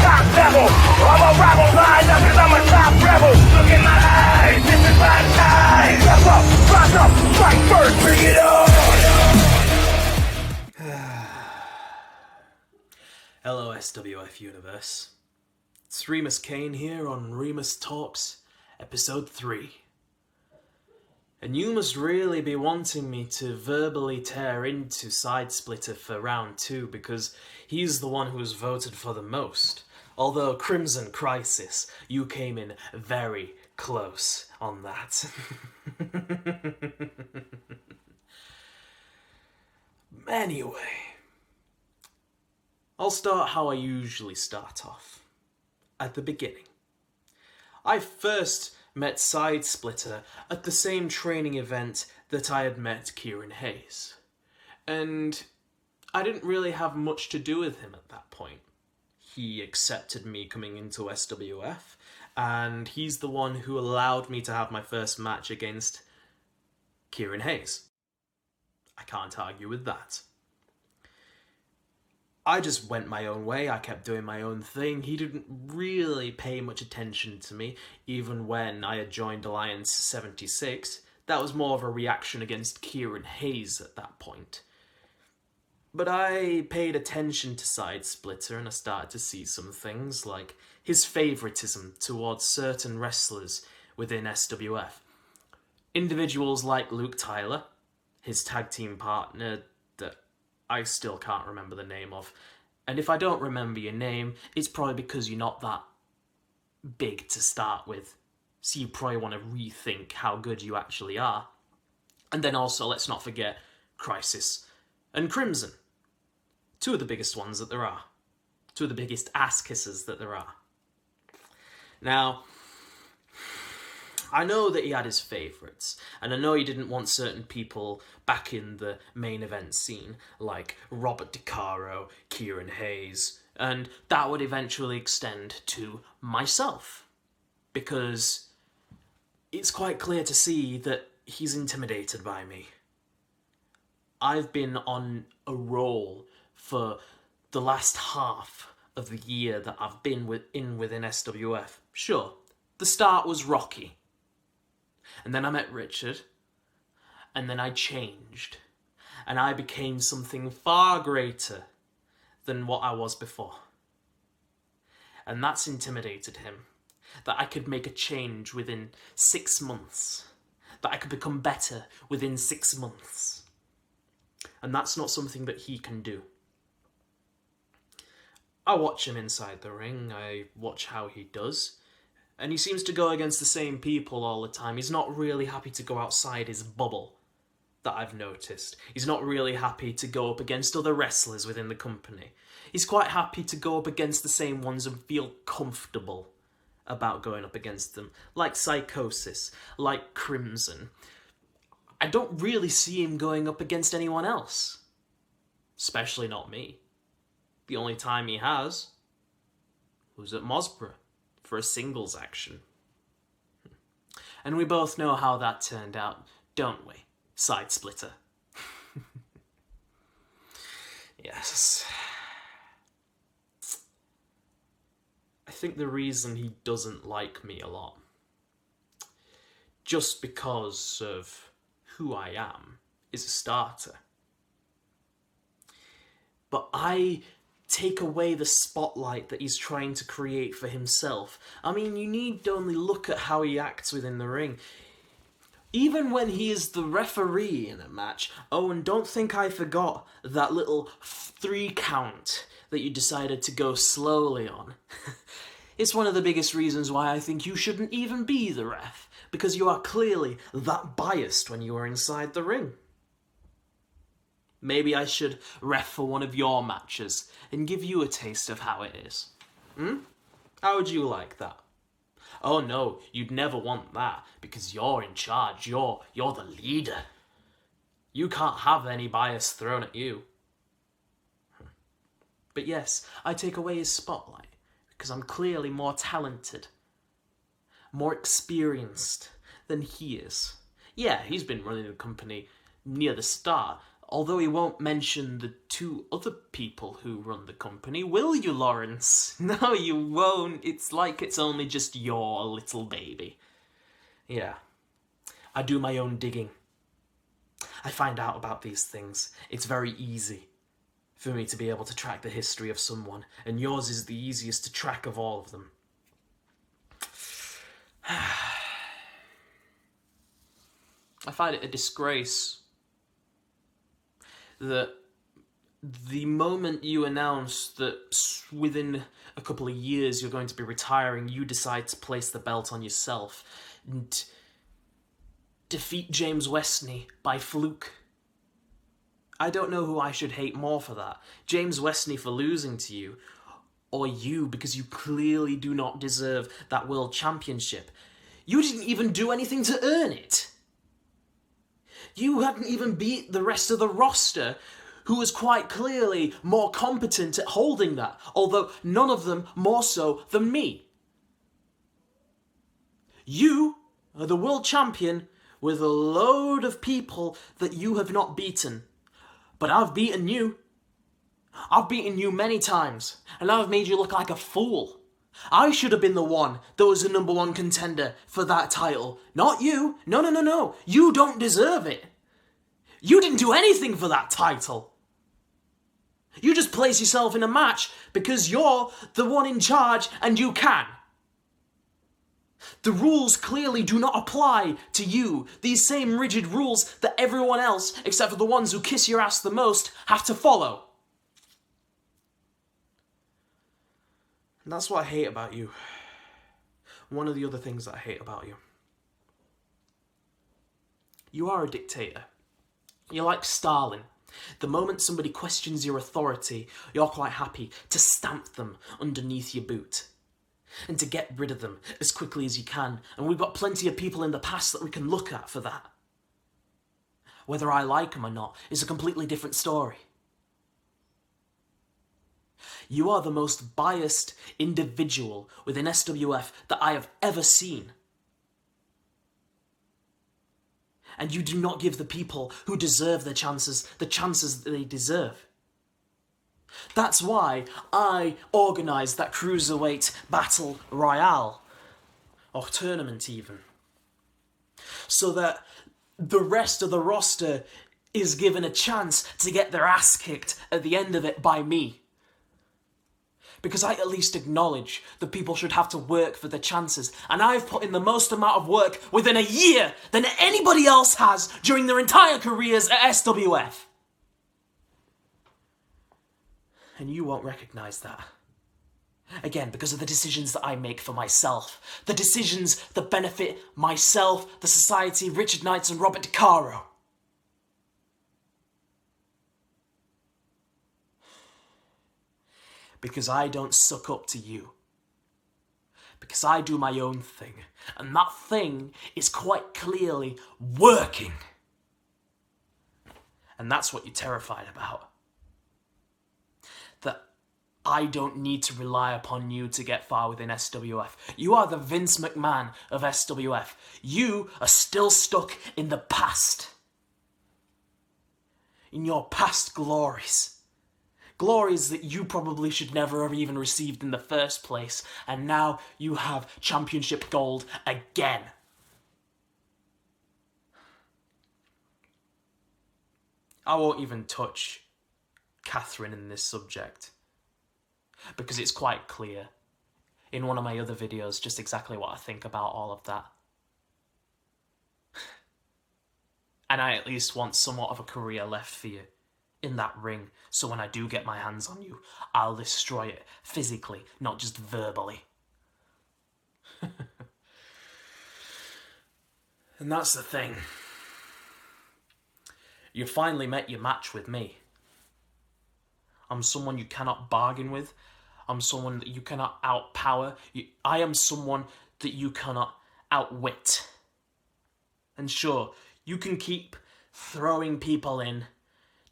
top level. I'm a rebel, line up cause I'm a top rebel. Look in my eyes, this is my time. Step up, rise up, strike first, bring it on. Hello SWF Universe. It's Remus Caine here on Remus Talks, episode 3. And you must really be wanting me to verbally tear into Sidesplitter for round 2 because he's the one who was voted for the most. Although Crimson Crisis, you came in very close on that. Anyway, I'll start how I usually start off, at the beginning. I first met Sidesplitter at the same training event that I had met Kieran Hayes, and I didn't really have much to do with him at that point. He accepted me coming into SWF, and he's the one who allowed me to have my first match against Kieran Hayes. I can't argue with that. I just went my own way, I kept doing my own thing. He didn't really pay much attention to me, even when I had joined Alliance 76. That was more of a reaction against Kieran Hayes at that point. But I paid attention to Sidesplitter and I started to see some things, like his favouritism towards certain wrestlers within SWF. Individuals like Luke Tyler, his tag team partner that I still can't remember the name of. And if I don't remember your name, it's probably because you're not that big to start with. So you probably want to rethink how good you actually are. And then also, let's not forget Crisis and Crimson. Two of the biggest ones that there are. Two of the biggest ass kissers that there are. Now, I know that he had his favourites, and I know he didn't want certain people back in the main event scene, like Robert DeCaro, Kieran Hayes, and that would eventually extend to myself, because it's quite clear to see that he's intimidated by me. I've been on a roll for the last half of the year that I've been within SWF. Sure, the start was rocky. And then I met Richard, and then I changed, and I became something far greater than what I was before. And that's intimidated him, that I could make a change within 6 months, that I could become better within 6 months. And that's not something that he can do. I watch him inside the ring, I watch how he does. And he seems to go against the same people all the time. He's not really happy to go outside his bubble, that I've noticed. He's not really happy to go up against other wrestlers within the company. He's quite happy to go up against the same ones and feel comfortable about going up against them. Like Psychosis, like Crimson. I don't really see him going up against anyone else. Especially not me. The only time he has was at Mosborough for a singles action. And we both know how that turned out, don't we? Sidesplitter. Yes. I think the reason he doesn't like me a lot, just because of who I am, is a starter. But I take away the spotlight that he's trying to create for himself. I mean, you need only look at how he acts within the ring. Even when he is the referee in a match. Oh, and don't think I forgot that little 3 count that you decided to go slowly on. It's one of the biggest reasons why I think you shouldn't even be the ref, because you are clearly that biased when you are inside the ring. Maybe I should ref for one of your matches and give you a taste of how it is. How would you like that? Oh no, you'd never want that, because you're in charge, you're the leader. You can't have any bias thrown at you. But yes, I take away his spotlight, because I'm clearly more talented, more experienced than he is. Yeah, he's been running the company near the start, Although he won't mention the two other people who run the company, will you, Lawrence? No, you won't. It's like it's only just your little baby. Yeah. I do my own digging. I find out about these things. It's very easy for me to be able to track the history of someone, and yours is the easiest to track of all of them. I find it a disgrace that the moment you announce that within a couple of years you're going to be retiring, you decide to place the belt on yourself and defeat James Westney by fluke. I don't know who I should hate more for that. James Westney for losing to you, or you because you clearly do not deserve that world championship. You didn't even do anything to earn it. You hadn't even beat the rest of the roster, who was quite clearly more competent at holding that, although none of them more so than me. You are the world champion with a load of people that you have not beaten. But I've beaten you. I've beaten you many times, and I've made you look like a fool. I should have been the one that was the number one contender for that title, not you. No. You don't deserve it. You didn't do anything for that title. You just place yourself in a match because you're the one in charge and you can. The rules clearly do not apply to you. These same rigid rules that everyone else, except for the ones who kiss your ass the most, have to follow. And that's what I hate about you. One of the other things that I hate about you. You are a dictator. You're like Stalin. The moment somebody questions your authority, you're quite happy to stamp them underneath your boot and to get rid of them as quickly as you can. And we've got plenty of people in the past that we can look at for that. Whether I like them or not is a completely different story. You are the most biased individual within SWF that I have ever seen. And you do not give the people who deserve the chances that they deserve. That's why I organised that Cruiserweight Battle Royale, or tournament even, so that the rest of the roster is given a chance to get their ass kicked at the end of it by me. Because I at least acknowledge that people should have to work for their chances, and I've put in the most amount of work within a year than anybody else has during their entire careers at SWF. And you won't recognise that. Again, because of the decisions that I make for myself. The decisions that benefit myself, the society, Richard Knights and Robert DeCaro. Because I don't suck up to you. Because I do my own thing. And that thing is quite clearly working. And that's what you're terrified about. That I don't need to rely upon you to get far within SWF. You are the Vince McMahon of SWF. You are still stuck in the past. In your past glories. Glories that you probably should never have even received in the first place. And now you have championship gold again. I won't even touch Catherine in this subject, because it's quite clear in one of my other videos just exactly what I think about all of that. And I at least want somewhat of a career left for you in that ring, so when I do get my hands on you, I'll destroy it physically, not just verbally. And that's the thing. You finally met your match with me. I'm someone you cannot bargain with. I'm someone that you cannot outpower. I am someone that you cannot outwit. And sure, you can keep throwing people in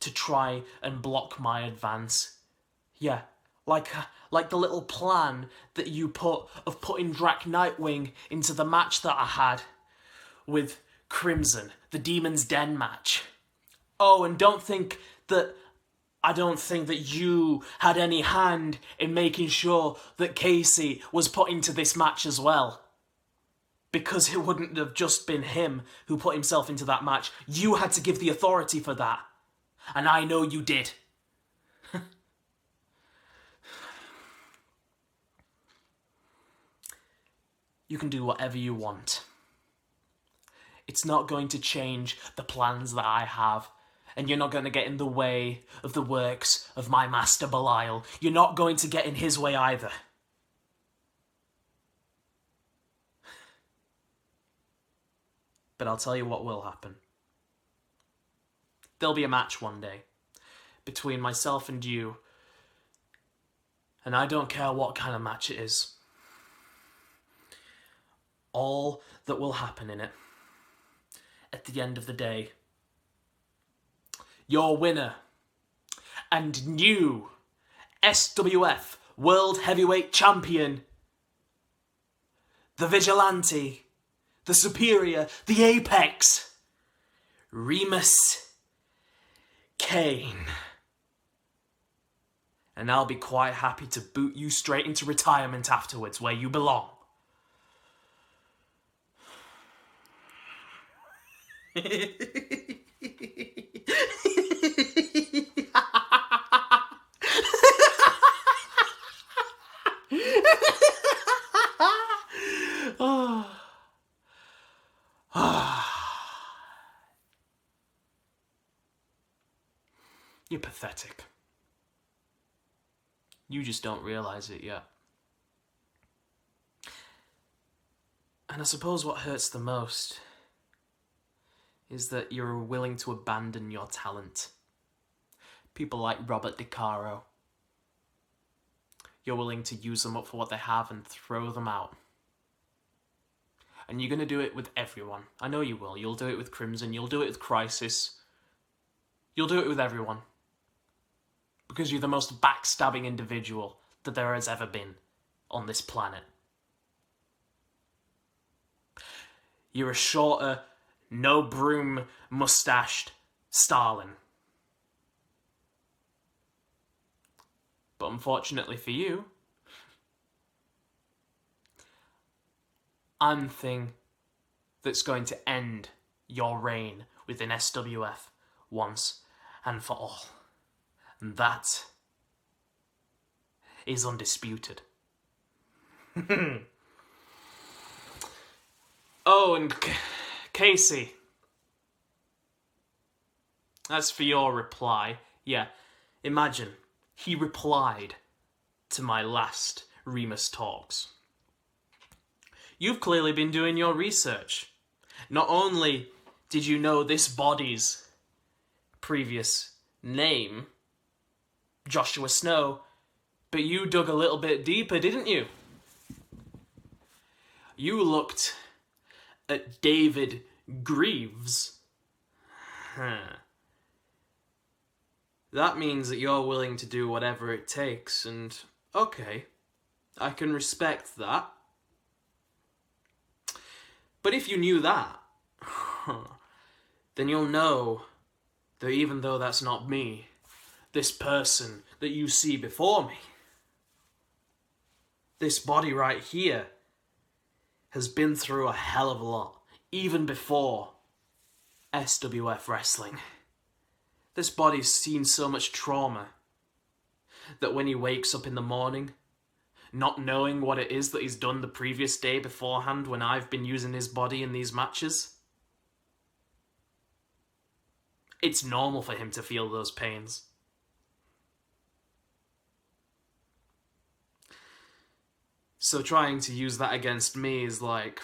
to try and block my advance. Yeah, like the little plan that you put of putting Drac Nightwing into the match that I had with Crimson, the Demon's Den match. Oh, and I don't think that you had any hand in making sure that Casey was put into this match as well. Because it wouldn't have just been him who put himself into that match. You had to give the authority for that. And I know you did. You can do whatever you want. It's not going to change the plans that I have. And you're not going to get in the way of the works of my master Belial. You're not going to get in his way either. But I'll tell you what will happen. There'll be a match one day between myself and you. And I don't care what kind of match it is. All that will happen in it, at the end of the day, your winner and new SWF World Heavyweight Champion, the Vigilante, the Superior, the Apex, Remus Caine. And I'll be quite happy to boot you straight into retirement afterwards, where you belong. You're pathetic. You just don't realise it yet. And I suppose what hurts the most is that you're willing to abandon your talent. People like Robert DeCaro. You're willing to use them up for what they have and throw them out. And you're going to do it with everyone. I know you will. You'll do it with Crimson. You'll do it with Crisis. You'll do it with everyone. Because you're the most backstabbing individual that there has ever been on this planet. You're a shorter, no broom, mustached Stalin. But unfortunately for you, I'm the thing that's going to end your reign within SWF once and for all. And that is undisputed. Oh, and Casey. As for your reply, yeah, imagine he replied to my last Remus Talks. You've clearly been doing your research. Not only did you know this body's previous name, Joshua Snow, but you dug a little bit deeper, didn't you? You looked at David Greaves. That means that you're willing to do whatever it takes, and okay, I can respect that. But if you knew that, then you'll know that even though that's not me, this person that you see before me, this body right here, has been through a hell of a lot, even before SWF wrestling. This body's seen so much trauma that when he wakes up in the morning, not knowing what it is that he's done the previous day beforehand when I've been using his body in these matches, it's normal for him to feel those pains. So trying to use that against me is like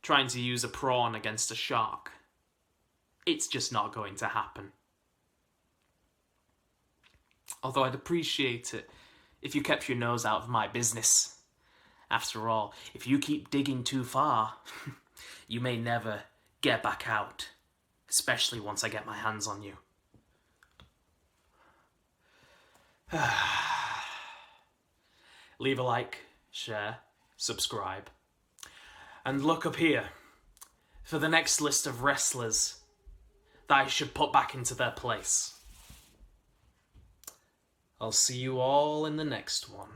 trying to use a prawn against a shark. It's just not going to happen. Although I'd appreciate it if you kept your nose out of my business. After all, if you keep digging too far, you may never get back out. Especially once I get my hands on you. Leave a like, share, subscribe. And look up here for the next list of wrestlers that I should put back into their place. I'll see you all in the next one.